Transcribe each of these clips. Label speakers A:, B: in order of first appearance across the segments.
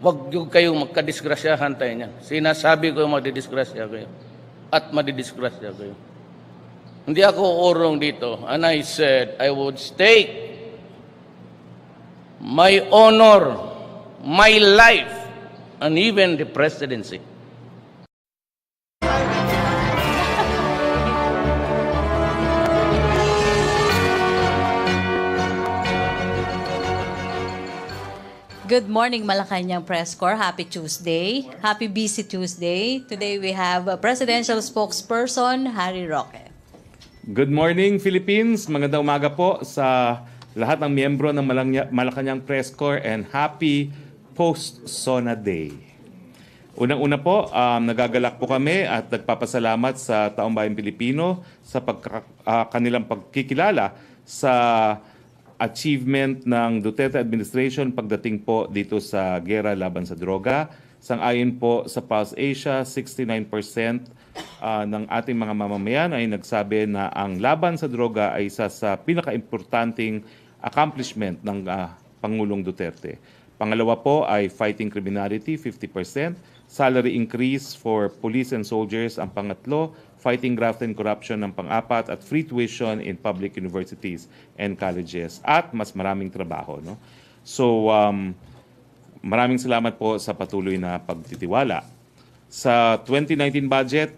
A: Huwag yung kayong magkadisgrasyahan tayo niyan. Sinasabi ko madidisgrasya kayo. At madidisgrasya kayo. Hindi ako urong dito. And I said, I would stake my honor, my life, and even the presidency.
B: Good morning, Malacañang Press Corps. Happy Tuesday. Happy busy Tuesday. Today we have a presidential spokesperson, Harry Roque.
C: Good morning, Philippines. Magandang umaga po sa lahat ng miyembro ng Malacañang Press Corps and happy post-SONA Day. Unang-una po, nagagalak po kami at nagpapasalamat sa taong bayang Pilipino sa kanilang pagkikilala sa achievement ng Duterte administration pagdating po dito sa gera laban sa droga. Sang-ayon po sa Pulse Asia, 69% ng ating mga mamamayan ay nagsabi na ang laban sa droga ay isa sa pinaka-importanting accomplishment ng Pangulong Duterte. Pangalawa po ay fighting criminality, 50%. Salary increase for police and soldiers ang pangatlo. Fighting graft and corruption ang pang-apat. At free tuition in public universities and colleges. At mas maraming trabaho. No? So, maraming salamat po sa patuloy na pagtitiwala. Sa 2019 budget,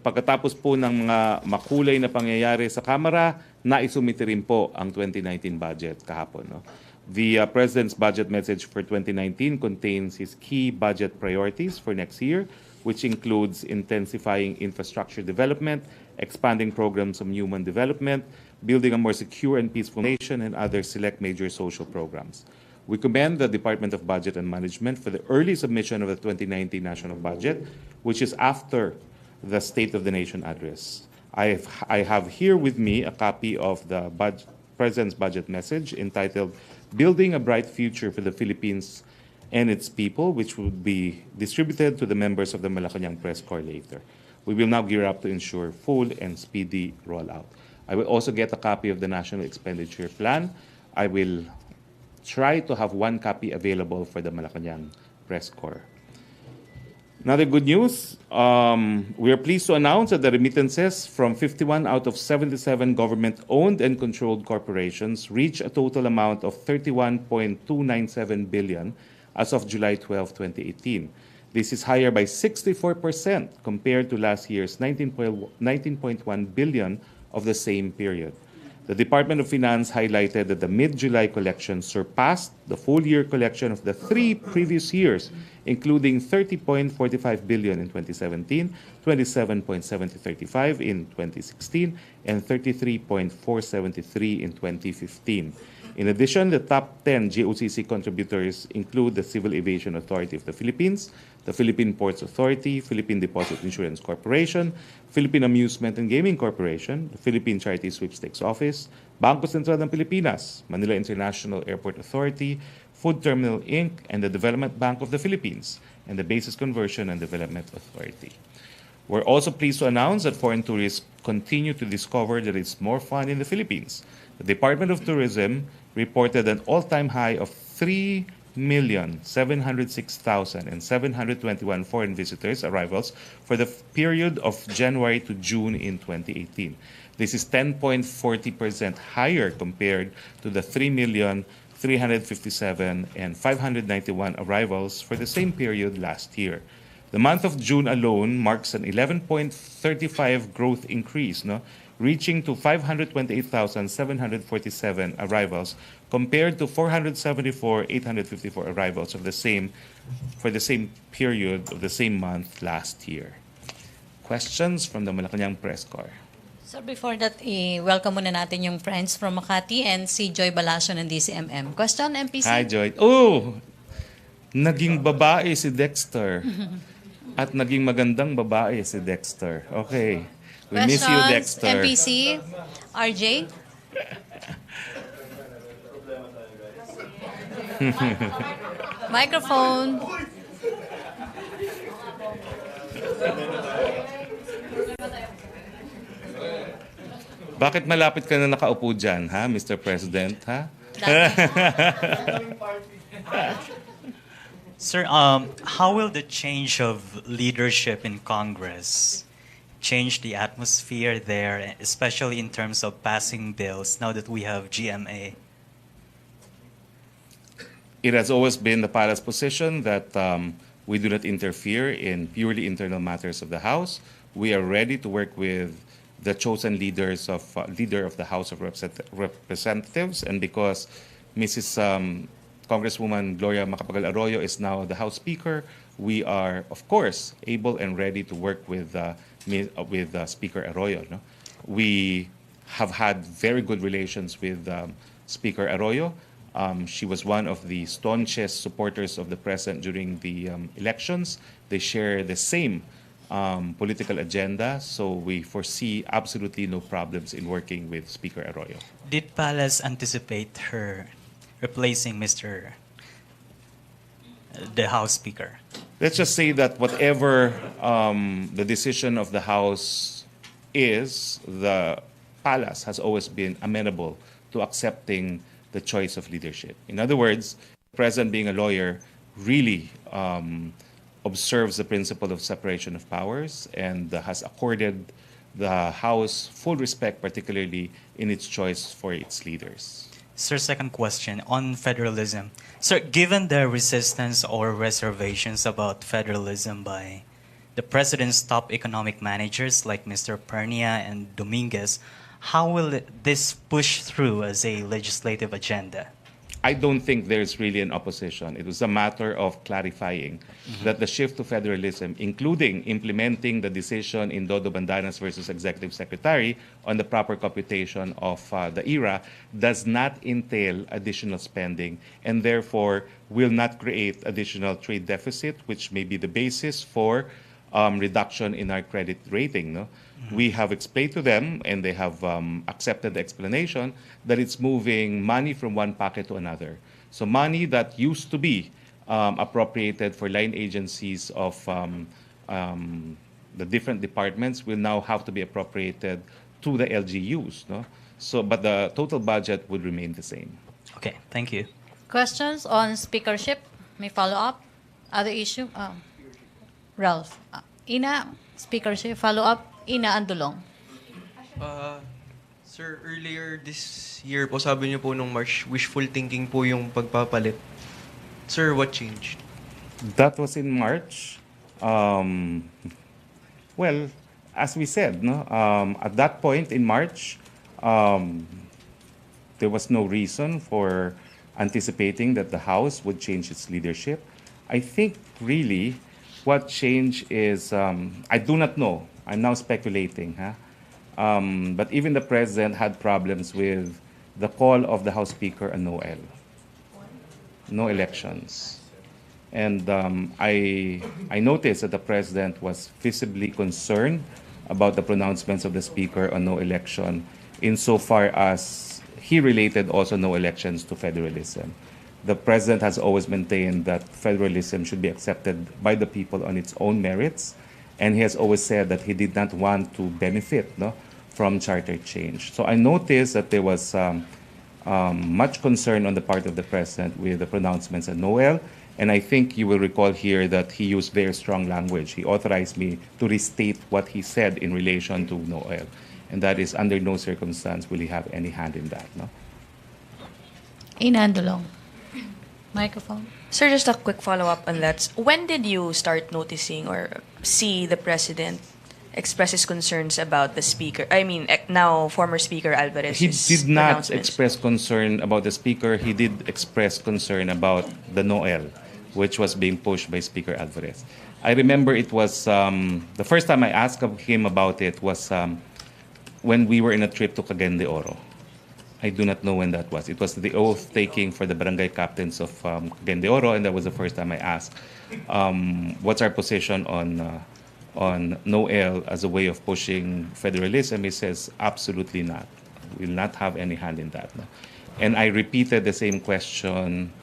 C: pagkatapos po ng mga makulay na pangyayari sa Kamara, naisumite rin po ang 2019 budget kahapon. No? The President's budget message for 2019 contains his key budget priorities for next year, which includes intensifying infrastructure development, expanding programs of human development, building a more secure and peaceful nation, and other select major social programs. We commend the Department of Budget and Management for the early submission of the 2019 national budget, which is after the State of the Nation address. I have here with me a copy of the President's budget message entitled Building a Bright Future for the Philippines and its People, which will be distributed to the members of the Malacañang Press Corps later. We will now gear up to ensure full and speedy rollout. I will also get a copy of the National Expenditure Plan. I will try to have one copy available for the Malacañang Press Corps. Another good news, we are pleased to announce that the remittances from 51 out of 77 government-owned and controlled corporations reach a total amount of 31.297 billion as of July 12, 2018. This is higher by 64% compared to last year's 19.1 billion of the same period. The Department of Finance highlighted that the mid-July collection surpassed the full-year collection of the 3 previous years, including 30.45 billion in 2017, 27.7035 in 2016, and 33.473 in 2015. In addition, the top 10 GOCC contributors include the Civil Aviation Authority of the Philippines, the Philippine Ports Authority, Philippine Deposit Insurance Corporation, Philippine Amusement and Gaming Corporation, the Philippine Charity Sweepstakes Office, Bangko Sentral ng Pilipinas, Manila International Airport Authority, Food Terminal Inc., and the Development Bank of the Philippines, and the Basis Conversion and Development Authority. We're also pleased to announce that foreign tourists continue to discover that it's more fun in the Philippines. The Department of Tourism reported an all-time high of 3,706,721 foreign visitors arrivals for the period of January to June in 2018. This is 10.40% higher compared to the 3,357,591 arrivals for the same period last year. The month of June alone marks an 11.35 growth increase, reaching to 528,747 arrivals compared to 474,854 arrivals for the same period of the same month last year. Questions from the Malacañang Press Corps.
B: So before that, welcome muna natin yung friends from Makati and si Joy Balasio ng DCMM. Question, MPC?
C: Hi, Joy. Oh! Naging babae si Dexter. At naging magandang babae si Dexter. Okay. We miss you, Dexter.
B: MPC? RJ? Microphone.
C: Bakit malapit ka na nakaupo dyan, ha, Mr. President, ha?
D: Sir, how will the change of leadership in Congress change the atmosphere there, especially in terms of passing bills now that we have GMA?
C: It has always been the Palace position that we do not interfere in purely internal matters of the House. We are ready to work with the chosen leader of the House of Representatives, and because Mrs. Congresswoman Gloria Macapagal Arroyo is now the House Speaker, we are, of course, able and ready to work with Speaker Arroyo. No? We have had very good relations with Speaker Arroyo. She was one of the staunchest supporters of the president during the elections. They share the same political agenda, so we foresee absolutely no problems in working with Speaker Arroyo.
D: Did Palace anticipate her replacing the House Speaker?
C: Let's just say that whatever the decision of the House is, the Palace has always been amenable to accepting the choice of leadership. In other words, the president, being a lawyer, really observes the principle of separation of powers and has accorded the House full respect, particularly in its choice for its leaders.
D: Sir, second question on federalism. Sir, given the resistance or reservations about federalism by the president's top economic managers like Mr. Pernia and Dominguez, how will this push through as a legislative agenda?
C: I don't think there's really an opposition. It was a matter of clarifying that the shift to federalism, including implementing the decision in Dodo Bandanas versus Executive Secretary on the proper computation of the ERA, does not entail additional spending and therefore will not create additional trade deficit, which may be the basis for reduction in our credit rating. No? We have explained to them, and they have accepted the explanation, that it's moving money from one pocket to another. So money that used to be appropriated for line agencies of the different departments will now have to be appropriated to the LGUs. No? So, but the total budget would remain the same.
D: Okay, thank you.
B: Questions on speakership? May follow-up? Other issue? Ralph. Ina, speakership, follow-up. Ina Andulong.
E: Sir, earlier this year po, sabi niyo po nung March, wishful thinking po yung pagpapalit. Sir, what changed?
C: That was in March. Well, as we said, no, at that point in March, there was no reason for anticipating that the House would change its leadership. I think really what changed is, I do not know. I'm now speculating, but even the president had problems with the call of the House Speaker on no elections. And I noticed that the president was visibly concerned about the pronouncements of the Speaker on no election, insofar as he related also no elections to federalism. The president has always maintained that federalism should be accepted by the people on its own merits, and he has always said that he did not want to benefit from charter change. So I noticed that there was much concern on the part of the president with the pronouncements at Noel, and I think you will recall here that he used very strong language. He authorized me to restate what he said in relation to Noel, and that is under no circumstance will he have any hand in that. No?
B: Ina Andulong. Microphone.
F: Sir, just a quick follow-up on that. When did you start noticing or see the president express his concerns about the speaker? I mean, now former Speaker Alvarez's
C: He did not
F: pronouncements?
C: express concern about the speaker. He did express concern about the Noel, which was being pushed by Speaker Alvarez. I remember it was the first time I asked him about it was when we were in a trip to Cagayan de Oro. I do not know when that was. It was the oath taking for the barangay captains of Cagayan de Oro, and that was the first time I asked, what's our position on Noel as a way of pushing federalism? He says, absolutely not. We will not have any hand in that. No? And I repeated the same question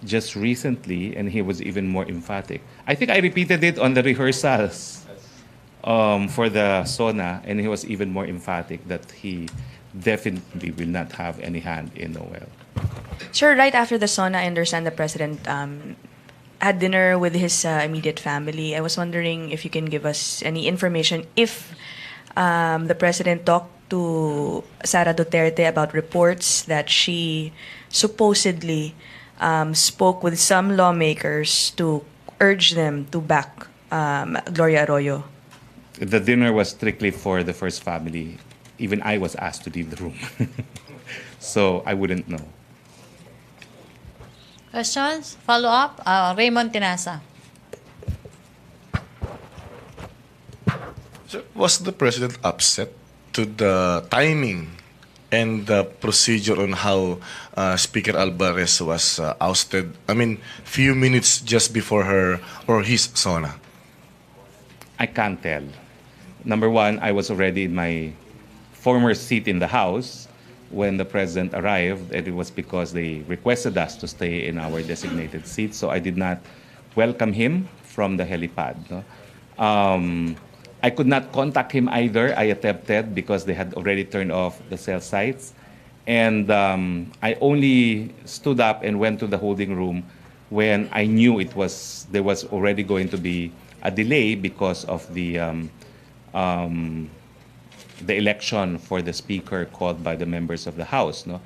C: just recently, and he was even more emphatic. I think I repeated it on the rehearsals for the SONA, and he was even more emphatic that he definitely will not have any hand in Noel.
F: Sir, right after the SONA, I understand the president had dinner with his immediate family. I was wondering if you can give us any information if the president talked to Sara Duterte about reports that she supposedly spoke with some lawmakers to urge them to back Gloria Arroyo.
C: The dinner was strictly for the first family. Even I was asked to leave the room. So I wouldn't know.
B: Questions? Follow up? Raymond Tinasa.
G: So was the president upset to the timing and the procedure on how Speaker Alvarez was ousted? I mean, few minutes just before her or his SONA.
C: I can't tell. Number one, I was already in my former seat in the House when the president arrived, and it was because they requested us to stay in our designated seat. So I did not welcome him from the helipad. No? I could not contact him either. I attempted because they had already turned off the cell sites. And I only stood up and went to the holding room when I knew there was already going to be a delay because of the election for the speaker called by the members of the House. No?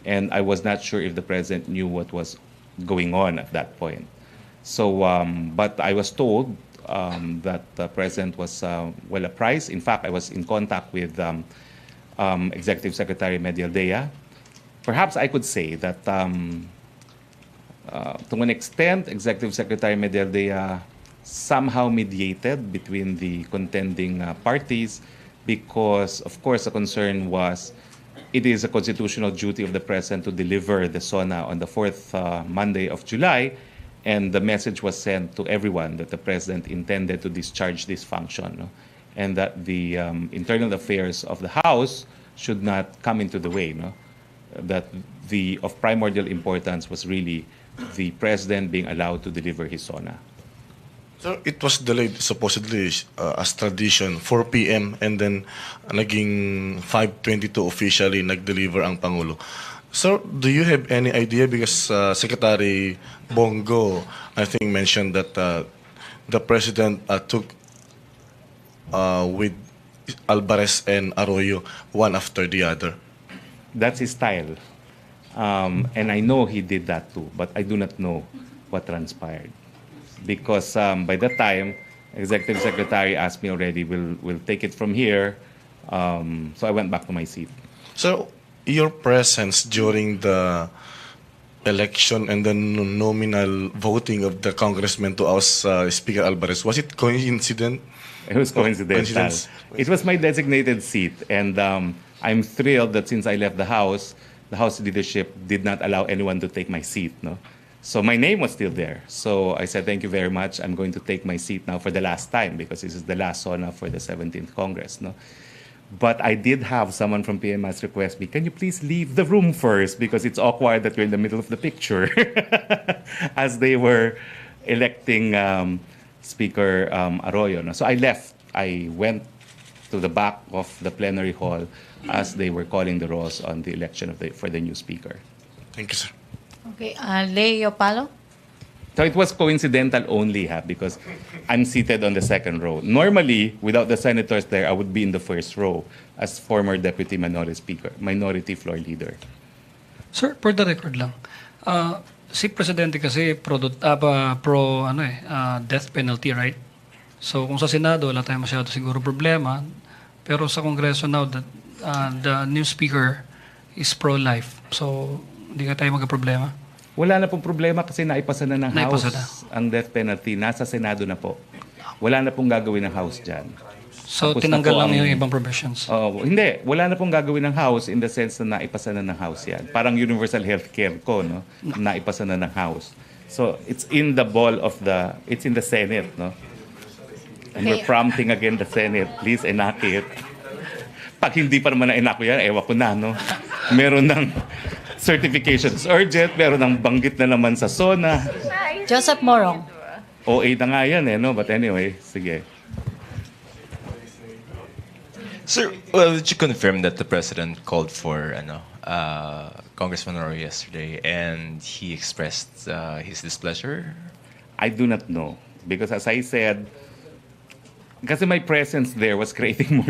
C: And I was not sure if the president knew what was going on at that point. So, but I was told that the president was well apprised. In fact, I was in contact with Executive Secretary Medialdea. Perhaps I could say that to an extent, Executive Secretary Medialdea somehow mediated between the contending parties because, of course, the concern was it is a constitutional duty of the president to deliver the SONA on the fourth Monday of July, and the message was sent to everyone that the president intended to discharge this function, no? And that the internal affairs of the House should not come into the way. No? That of primordial importance was really the president being allowed to deliver his SONA.
G: So it was delayed supposedly as tradition 4 p.m. and then naging 5:22 officially nag-deliver ang Pangulo. So do you have any idea because Secretary Bongo I think mentioned that the president took with Alvarez and Arroyo one after the other?
C: That's his style. And I know he did that too, but I do not know what transpired. Because by that time, Executive Secretary asked me already, we'll take it from here. So I went back to my seat.
G: So your presence during the election and the nominal voting of the congressman to oust Speaker Alvarez, was it coincident?
C: It was coincidental.
G: Coincidence.
C: It was my designated seat. And I'm thrilled that since I left the House leadership did not allow anyone to take my seat. No? So my name was still there. So I said, thank you very much. I'm going to take my seat now for the last time because this is the last SONA for the 17th Congress. No? But I did have someone from PMS request me, can you please leave the room first because it's awkward that you're in the middle of the picture as they were electing Speaker Arroyo. No? So I left. I went to the back of the plenary hall as they were calling the rolls on the election for the new speaker.
G: Thank you, sir.
B: Okay, Leo Palo.
C: So it was coincidental only because I'm seated on the second row. Normally, without the senators there, I would be in the first row as former deputy minority floor leader.
H: Sir, for the record lang, si Presidente kasi pro death penalty, right? So kung sa Senado, wala tayong masyado siguro problema. Pero sa Kongreso now, that the new speaker is pro-life. So hindi ka tayo magka-problema.
C: Wala na pong problema kasi naipasa na ng
H: Naipasa
C: House ang death penalty. Nasa Senado na po. Wala na pong gagawin ng House dyan.
H: So
C: Tapos
H: tinanggal
C: na po
H: lang
C: ang-
H: yung ibang provisions.
C: Hindi. Wala na pong gagawin ng House in the sense na naipasa na ng House yan. Parang universal healthcare ko, no? Naipasa na ng House. So it's in the it's in the Senate, no? And we're prompting again the Senate, please enact it. Pag hindi pa naman na-enact yan, ewan ko na, no? Meron ng certifications urgent, meron ng banggit na naman sa SONA.
B: Joseph Morong.
C: OA na nga yan, no? But anyway, sige.
I: Sir, did you confirm that the president called for Congressman Roque yesterday and he expressed his displeasure
C: I do not know. Because as I said, kasi my presence there was creating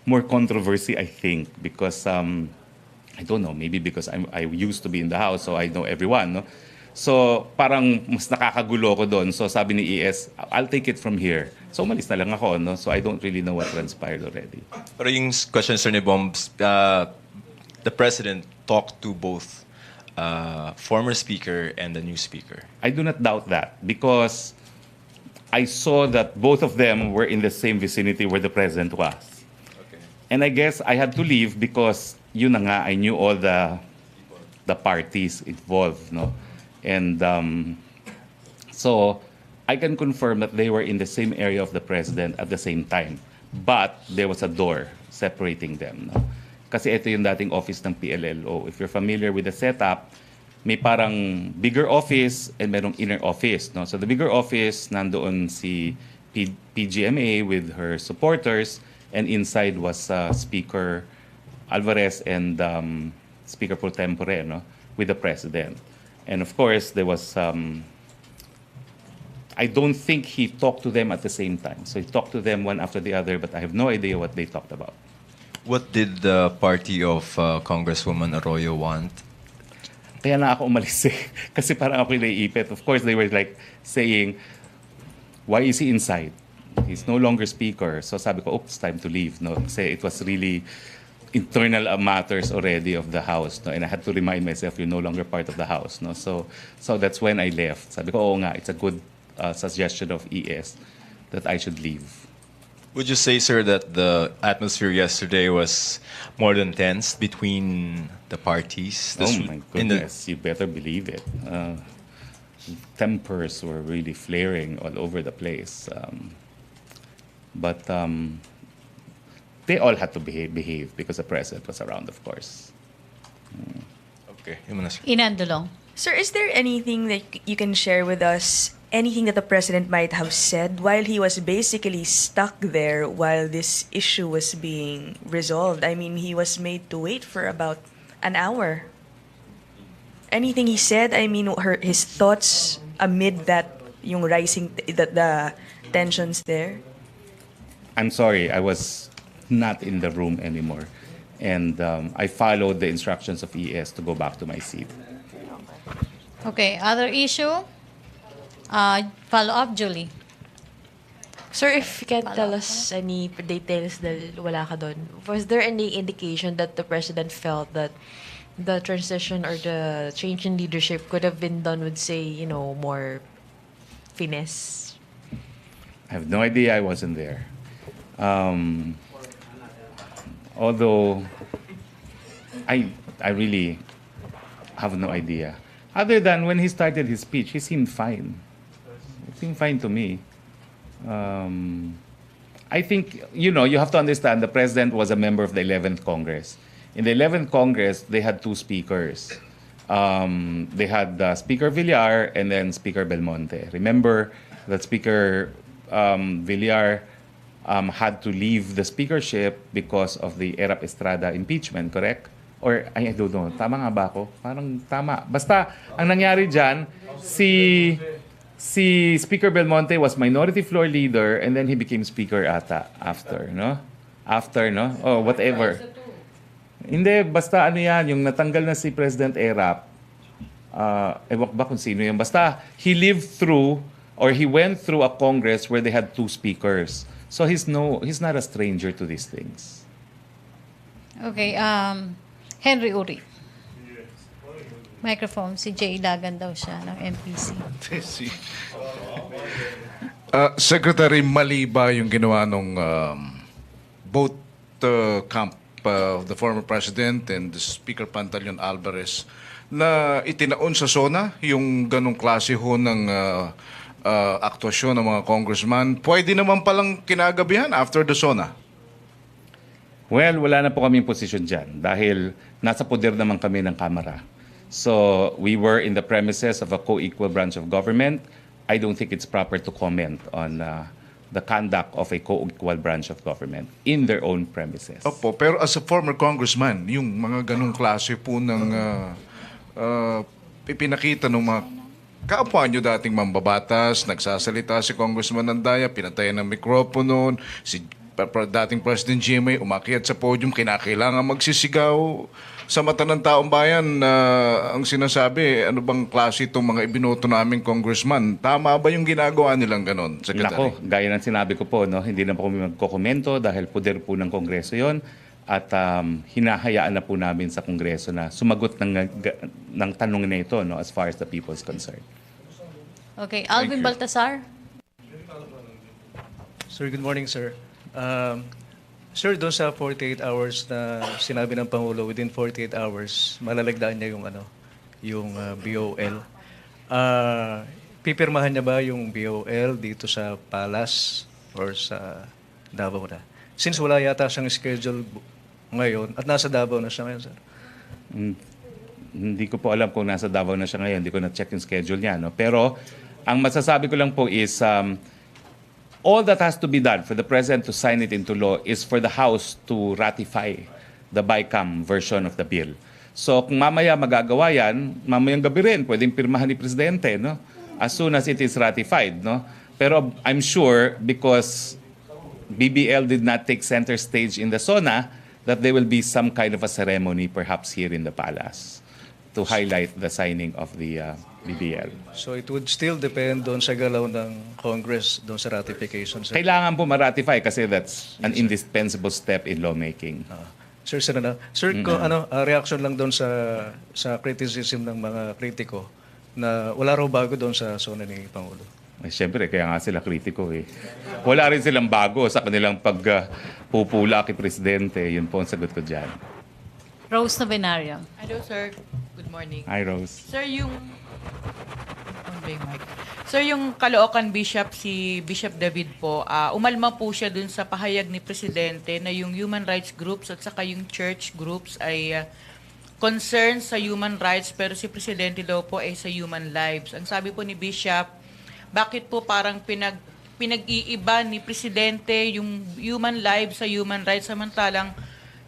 C: more controversy, I think. Because, I don't know, maybe because I used to be in the House, so I know everyone, no? So, parang mas nakakagulo ko doon. So, sabi ni ES, I'll take it from here. So, umalis na lang ako, no? So, I don't really know what transpired already.
I: Pero yung question, Sir Nibom, the President talked to both former Speaker and the new Speaker.
C: I do not doubt that because I saw that both of them were in the same vicinity where the President was.
I: Okay.
C: And I guess I had to leave because, yun na nga, I knew all the parties involved, no? And so I can confirm that they were in the same area of the president at the same time. But there was a door separating them. No? Kasi ito yung dating office ng PLLO. If you're familiar with the setup, may parang bigger office and merong inner office. No? So the bigger office, nandoon si PGMA with her supporters, and inside was Speaker Alvarez and Speaker Pro Tempore, no? With the president. And of course, there was, I don't think he talked to them at the same time. So he talked to them one after the other, but I have no idea what they talked about.
I: What did the party of Congresswoman Arroyo want?
C: Kaya na ako umalis eh. Kasi parang ako naiipit. Of course, they were like saying, why is he inside? He's no longer speaker. So sabi ko, oops, time to leave. No? Kasi it was really internal matters already of the House. No? And I had to remind myself, you're no longer part of the House. No? So that's when I left. Sabi ko, oo nga, it's a good suggestion of ES that I should leave.
I: Would you say, sir, that the atmosphere yesterday was more than tense between the parties?
C: Oh my goodness, you better believe it. Tempers were really flaring all over the place. But they all had to behave because the president was around, of course.
I: Okay. Yun muna, sir.
B: Inandulong.
F: Sir, is there anything that you can share with us? Anything that the president might have said while he was basically stuck there while this issue was being resolved? I mean, he was made to wait for about an hour. Anything he said, I mean, his thoughts amid that, yung rising, the tensions there?
C: I'm sorry, I was not in the room anymore. And I followed the instructions of ES to go back to my seat.
B: Okay, other issue? Follow-up, Julie.
J: Sir, if you can tell us any details dahil wala ka doon, was there any indication that the president felt that the transition or the change in leadership could have been done with, say, more finesse?
C: I have no idea, I wasn't there. Although I really have no idea. Other than when he started his speech, he seemed fine. It seemed fine to me. I think, you have to understand the president was a member of the 11th Congress. In the 11th Congress, they had two speakers. They had Speaker Villar and then Speaker Belmonte. Remember that Speaker Villar had to leave the speakership because of the Erap Estrada impeachment, correct? Or, I don't know, tama nga ba ako? Parang tama. Basta, ang nangyari dyan, si Speaker Belmonte was minority floor leader and then he became speaker ata after, no? After, no? Oh, whatever. Hindi, basta ano yan, yung natanggal na si President Erap, ewan ba kung sino yan. Basta, he lived through, or he went through a Congress where they had two speakers. So he's not a stranger to these things.
B: Okay, Henry Uri. Microphone, si Jay Ilagan daw siya ng MPC.
K: Secretary, mali ba yung ginawa nung both camp of the former president and the Speaker Pantaleon Alvarez na itinaon sa SONA yung ganong klase ho ng aktwasyon ng mga congressman? Pwede naman palang kinagabihan after the SONA?
C: Well, wala na po kaming posisyon dyan dahil nasa poder naman kami ng Kamara. So, we were in the premises of a co-equal branch of government. I don't think it's proper to comment on the conduct of a co-equal branch of government in their own premises.
K: Opo, pero as a former congressman, yung mga ganong klase po ng ipinakita ng mga kaapwa nyo dating mambabatas, nagsasalita si Congressman Andaya, pinatayan ng mikropono, si dating President GMA umakyat sa podium, kinakailangan magsisigaw sa mata ng taong bayan na ang sinasabi, ano bang klase itong mga ibinoto naming congressman? Tama ba yung ginagawa nilang ganon, Secretary?
C: Nako, gaya ng sinabi ko po, no, hindi na po kami magkokomento dahil poder po ng Kongreso yon at hinahayaan na po namin sa Kongreso na sumagot ng tanong na ito, no, as far as the people is concerned.
B: Okay, Alvin Baltasar.
L: Sir, good morning, sir. Sir, doon sa 48 hours na sinabi ng Pangulo, within 48 hours, malalagdaan niya yung BOL. Pipirmahan niya ba yung BOL dito sa Palace or sa Davao na? Since wala yata siyang schedule ngayon at nasa Davao na siya ngayon, sir.
C: Hindi ko po alam kung nasa Davao na siya ngayon. Hindi ko na-check yung schedule niya. No? Pero ang masasabi ko lang po is all that has to be done for the President to sign it into law is for the House to ratify the BICAM version of the bill. So kung mamaya magagawa yan, mamayang gabi rin, pwedeng pirmahan ni Presidente, no? As soon as it is ratified. No? Pero I'm sure because BBL did not take center stage in the SONA, that there will be some kind of a ceremony perhaps here in the palace to highlight the signing of the BBL.
L: So it would still depend doon sa galaw ng Congress, doon sa ratification, sir.
C: Kailangan po ma-ratify kasi that's an indispensable step in lawmaking.
L: Sir, sir, reaction lang doon sa criticism ng mga kritiko na wala raw bago doon sa zona ni Pangulo.
C: Siyempre, kaya nga sila kritiko eh. Wala rin silang bago sa kanilang pagpupula kay Presidente. Yun po ang sagot ko dyan.
B: Rose Novenario.
J: Hello, sir. Good morning.
C: Hi, Rose.
J: Sir, yung Caloocan Bishop, si Bishop David po, umalma po siya dun sa pahayag ni Presidente na yung human rights groups at saka yung church groups ay concerned sa human rights pero si Presidente daw po ay sa human lives. Ang sabi po ni Bishop, bakit po parang pinag-iiba ni Presidente yung human lives sa human rights samantalang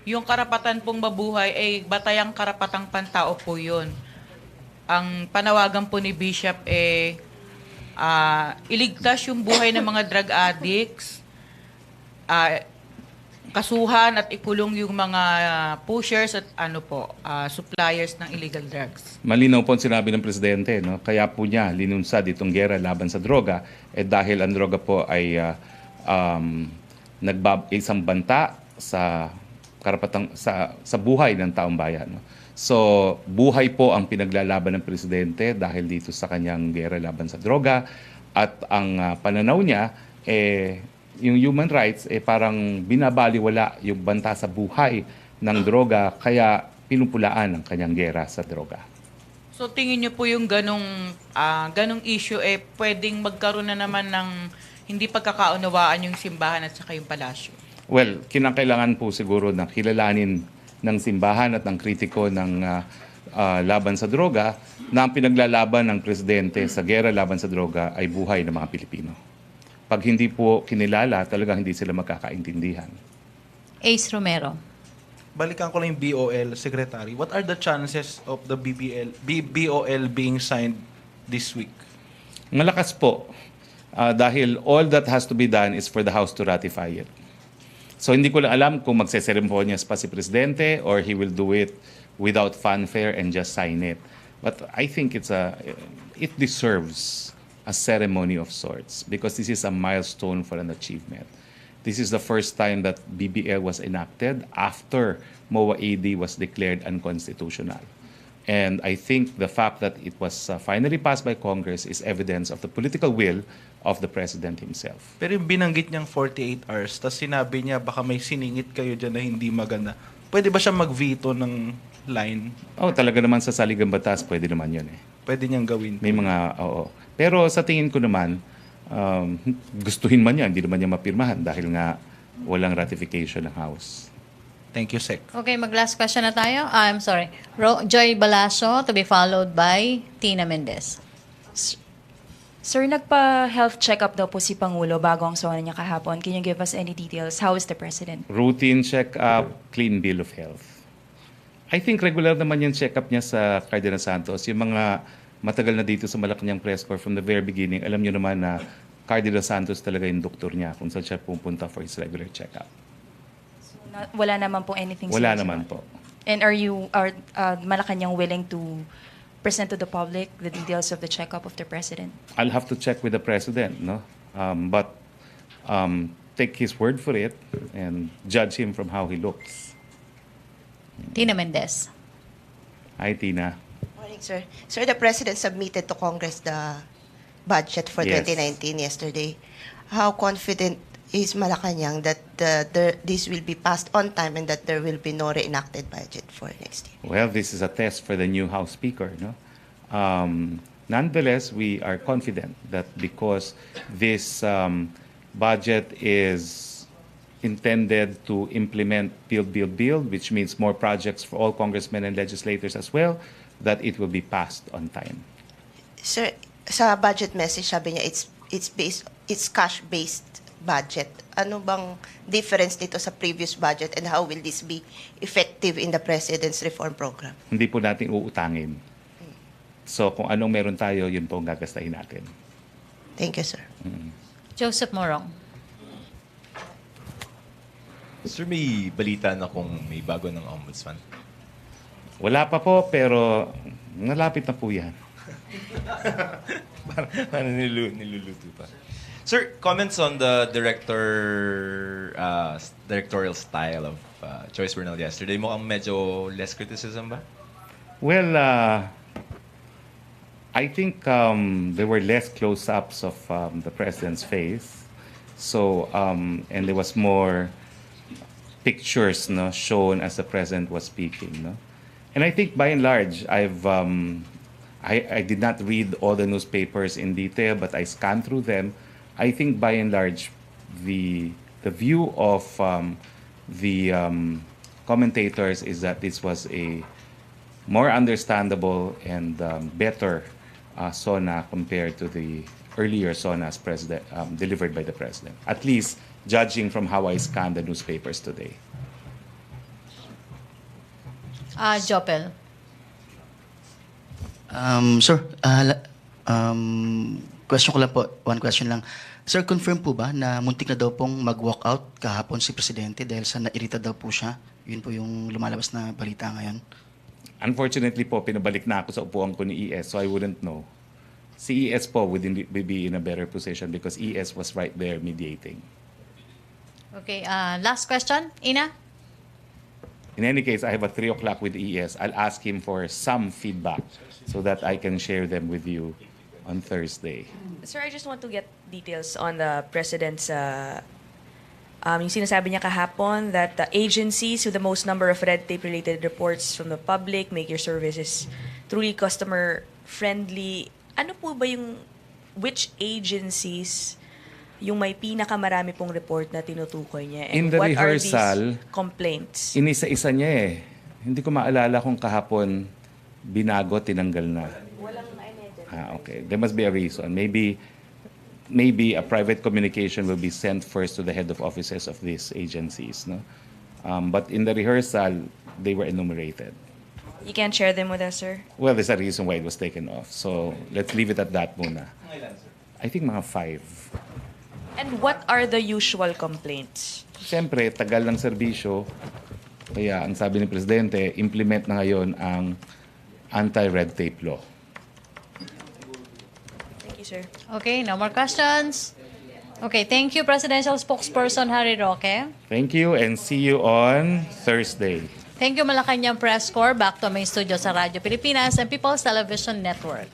J: yung karapatan pong mabuhay ay batayang karapatang pantao po yun. Ang panawagan po ni Bishop iligtas yung buhay ng mga drug addicts, kasuhan at ikulong yung mga pushers at suppliers ng illegal drugs.
C: Malinaw po ang sinabi ng Presidente, no? Kaya po niya linunsad itong gera laban sa droga dahil ang droga po ay isang banta sa karapatang sa buhay ng taong bayan. No? So, buhay po ang pinaglalaban ng Presidente dahil dito sa kanyang gera laban sa droga at ang pananaw niya yung human rights parang binabaliwala yung banta sa buhay ng droga kaya pinupulaan ang kanyang gera sa droga.
J: So tingin niyo po yung ganong issue pwedeng magkaroon na naman ng hindi pagkakaunawaan yung simbahan at saka yung palasyo?
C: Well, kinakailangan po siguro na kilalanin ng simbahan at ng kritiko ng laban sa droga na ang pinaglalaban ng Presidente sa gera laban sa droga ay buhay ng mga Pilipino. Pag hindi po kinilala, talagang hindi sila magkakaintindihan.
B: Ace Romero.
M: Balikan ko lang yung BOL, Secretary. What are the chances of the BOL being signed this week?
C: Malakas po. Dahil all that has to be done is for the House to ratify it. So hindi ko lang alam kung magseseremonyas pa si Presidente or he will do it without fanfare and just sign it. But I think it deserves a ceremony of sorts because this is a milestone for an achievement. This is the first time that BBL was enacted after MOA AD was declared unconstitutional. And I think the fact that it was finally passed by Congress is evidence of the political will of the President himself.
M: Pero yung binanggit niyang 48 hours, tapos sinabi niya baka may siningit kayo dyan na hindi maganda. Pwede ba siya mag-veto ng line?
C: Talaga naman sa saligang batas, pwede naman yun eh.
M: Pwede niyang gawin.
C: May mga, Pero sa tingin ko naman, gustuhin man niya, hindi naman niya mapirmahan dahil nga walang ratification ng House.
M: Thank you, Sec.
B: Okay, mag-last question na tayo. I'm sorry. Joy Balasio to be followed by Tina Mendez.
F: Sir, nagpa-health check-up daw po si Pangulo bago ang SONA niya kahapon. Can you give us any details? How is the President?
C: Routine check-up, clean bill of health. I think regular naman yung check-up niya sa Cardinal Santos. Yung mga matagal na dito sa Malacañang Press Corps from the very beginning, alam niyo naman na Cardinal Santos talaga yung doktor niya kung saan siya pupunta for his regular checkup.
N: Wala naman po anything
C: Wala
N: serious
C: naman
N: about it.
C: po.
N: And are Malacañang willing to present to the public the details of the checkup of the president?
C: I'll have to check with the president, no? But take his word for it and judge him from how he looks.
B: Tina Mendez.
C: Hi, Tina.
O: Morning, sir. Sir, the President submitted to Congress the budget for
C: Yes.
O: 2019 yesterday. How confident is Malacañang that this will be passed on time and that there will be no reenacted budget for next year?
C: Well, this is a test for the new House Speaker, no? Nonetheless, we are confident that because this budget is intended to implement build, which means more projects for all congressmen and legislators as well, that it will be passed on time.
O: Sir, sa budget message, sabi niya it's cash-based budget. Ano bang difference nito sa previous budget and how will this be effective in the President's reform program?
C: Hindi po natin uutangin. So kung anong meron tayo, yun po ang gagastahin natin.
O: Thank you, sir.
B: Joseph Morong.
I: Sir, may balita na kung may bago ng ombudsman.
C: Wala pa po, pero nalapit na po yan.
I: Parang niluluto pa. Sir, comments on the directorial style of Joyce Bernal yesterday. Mukhang medyo less criticism ba?
C: Well, I think there were less close-ups of the president's face. So, and there was more pictures, no, shown as the president was speaking, no. And I think by and large, I did not read all the newspapers in detail, but I scanned through them. I think by and large, the view of the commentators is that this was a more understandable and better SONA compared to the earlier SONAs delivered by the president. At least judging from how I scanned the newspapers today.
B: Jopel.
P: Sir, question ko lang po, one question lang. Sir, confirm po ba na muntik na daw pong mag-walk out kahapon si Presidente dahil sa nairita daw po siya? Yun po yung lumalabas na balita ngayon.
C: Unfortunately po, pinabalik na ako sa upuan ko ni ES, so I wouldn't know. Si ES po would be in a better position because ES was right there mediating.
B: Okay, last question. Ina?
C: In any case, I have a 3 o'clock with ES. I'll ask him for some feedback so that I can share them with you on Thursday.
F: Sir, I just want to get details on the President's yung sinasabi niya kahapon that the agencies with the most number of red tape-related reports from the public make your services truly customer-friendly. Ano po ba yung, which agencies yung may pinakamarami pong report na tinutukoy niya? And
C: In the
F: what
C: rehearsal,
F: are these complaints?
C: Inisa-isa niya eh. Hindi ko maalala kung kahapon binago, tinanggal na. Okay. There must be a reason. Maybe a private communication will be sent first to the head of offices of these agencies. No? But in the rehearsal, they were enumerated.
F: You can't share them with us, sir?
C: Well, there's a reason why it was taken off. So let's leave it at that muna. I think mga 5.
F: And what are the usual complaints?
C: Siyempre, tagal ng serbisyo. Kaya ang sabi ni Presidente, implement na ngayon ang anti-red tape law.
F: Thank you, sir.
B: Okay, no more questions. Okay, thank you, Presidential Spokesperson Harry Roque.
C: Thank you and see you on Thursday.
B: Thank you, Malacañang Press Corps. Back to my studio sa Radyo Pilipinas and People's Television Network.